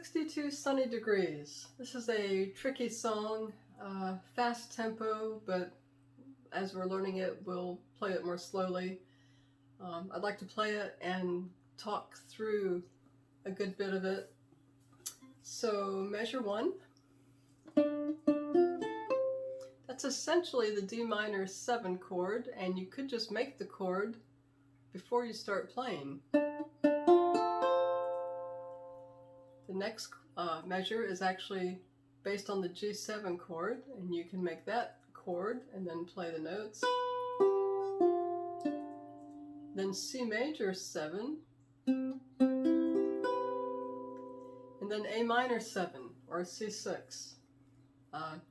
62 Sunny Degrees. This is a tricky song, fast tempo, but as we're learning it, we'll play it more slowly. I'd like to play it and talk through a good bit of it. So measure 1. That's essentially the D minor 7 chord, and you could just make the chord before you start playing. The next measure is actually based on the G7 chord, and you can make that chord and then play the notes. Then C major 7, and then A minor 7 or C6. I'm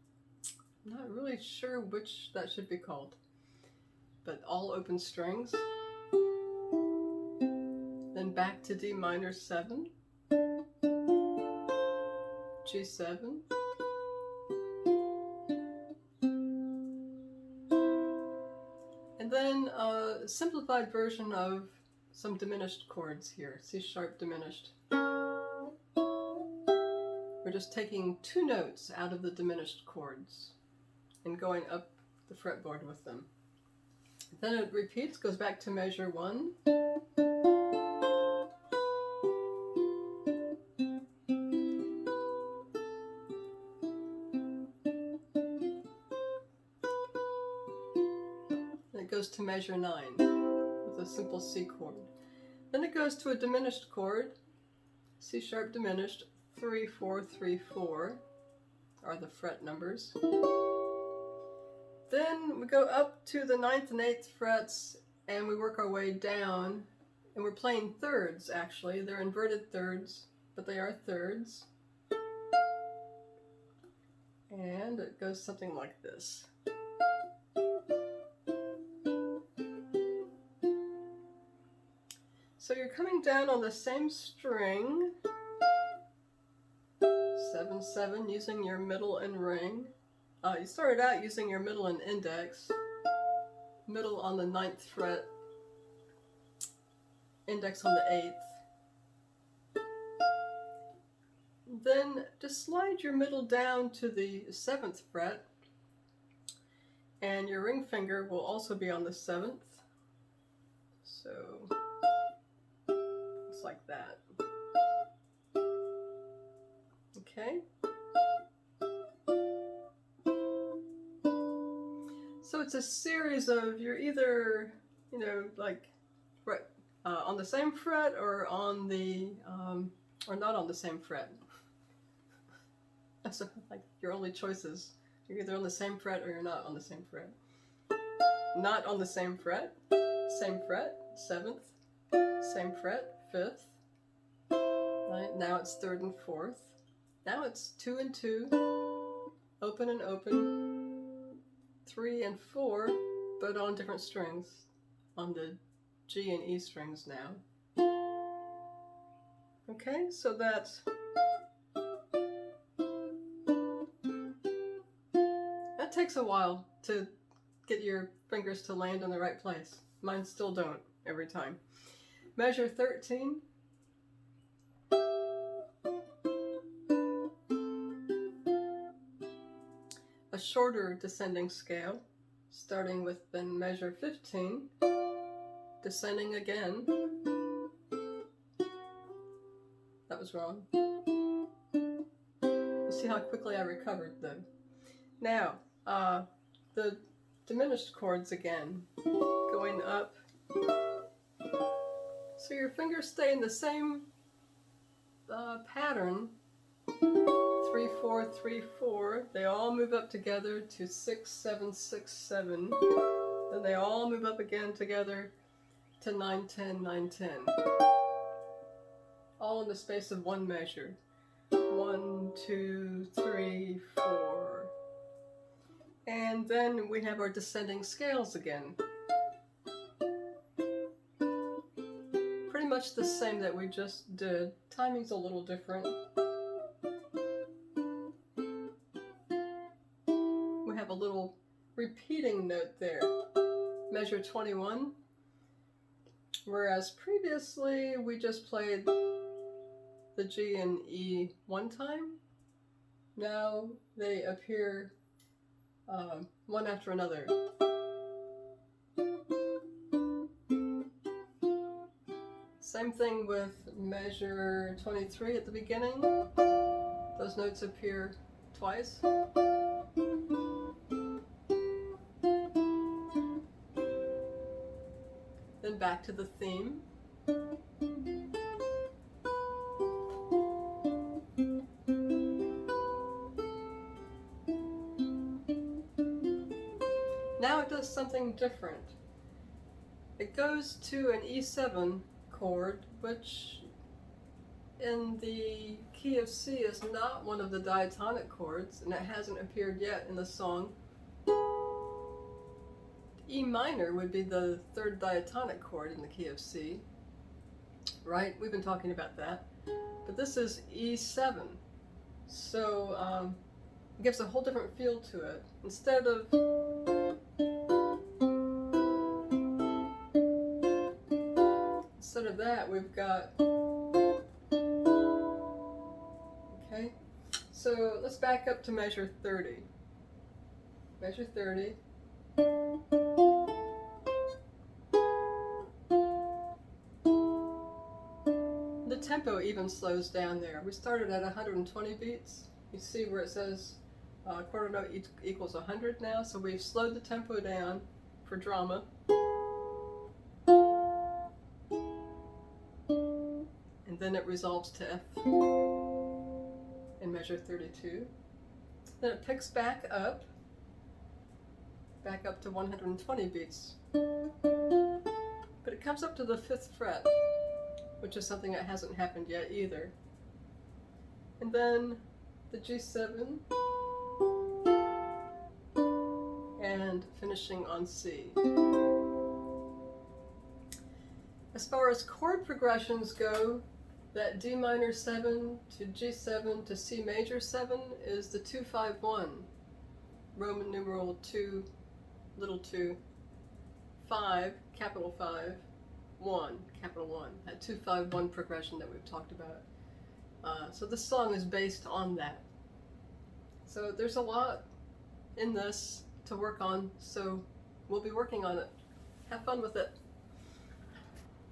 not really sure which that should be called, but all open strings. Then back to D minor 7, G7, and then a simplified version of some diminished chords here, C sharp diminished. We're just taking 2 notes out of the diminished chords and going up the fretboard with them. Then it repeats, goes back to measure 1. It goes to measure 9 with a simple C chord. Then it goes to a diminished chord, C sharp diminished, 3, 4, 3, 4 are the fret numbers. Then we go up to the 9th and 8th frets and we work our way down, and we're playing thirds actually. They're inverted thirds, but they are thirds. And it goes something like this. So you're coming down on the same string, 7, 7, using your middle and ring. You started out using your middle and index, middle on the 9th fret, index on the 8th. Then just slide your middle down to the 7th fret, and your ring finger will also be on the 7th. So it's like that. Okay. So it's a series of, you're either, like right on the same fret or on the or not on the same fret. So like your only choices. You're either on the same fret or you're not on the same fret. Not on the same fret, 7th, same fret, 5th. Right, now it's 3rd and 4th. Now it's 2 and 2, open and open, 3 and 4, but on different strings, on the G and E strings now. Okay, so that takes a while to get your fingers to land in the right place. Mine still don't every time. Measure 13. A shorter descending scale, starting with then measure 15, descending again. That was wrong. You see how quickly I recovered though. Now, the diminished chords again, going up. So your fingers stay in the same pattern, 3, 4, 3, 4. They all move up together to 6, 7, 6, 7. Then they all move up again together to 9, 10, 9, 10. All in the space of one measure. 1, 2, 3, 4. And then we have our descending scales again. Pretty much the same that we just did. Timing's a little different. We have a little repeating note there. Measure 21. Whereas previously we just played the G and E one time. Now they appear one after another. Same thing with measure 23 at the beginning. Those notes appear twice. Then back to the theme. Now it does something different. It goes to an E7 chord, which in the key of C is not one of the diatonic chords, and it hasn't appeared yet in the song. E minor would be the third diatonic chord in the key of C, right? We've been talking about that. But this is E7, so it gives a whole different feel to it. Instead of that, we've got, okay, so let's back up to measure 30. Measure 30. The tempo even slows down there. We started at 120 beats. You see where it says quarter note equals 100 now, so we've slowed the tempo down for drama. And then it resolves to F in measure 32. Then it picks back up to 120 beats. But it comes up to the 5th fret, which is something that hasn't happened yet either. And then the G7, and finishing on C. As far as chord progressions go, that D minor 7 to G7 to C major 7 is the 2-5-1, Roman numeral 2, little 2, 5, capital 5, 1, capital 1, that 2-5-1 progression that we've talked about. So this song is based on that. So there's a lot in this to work on, so we'll be working on it. Have fun with it.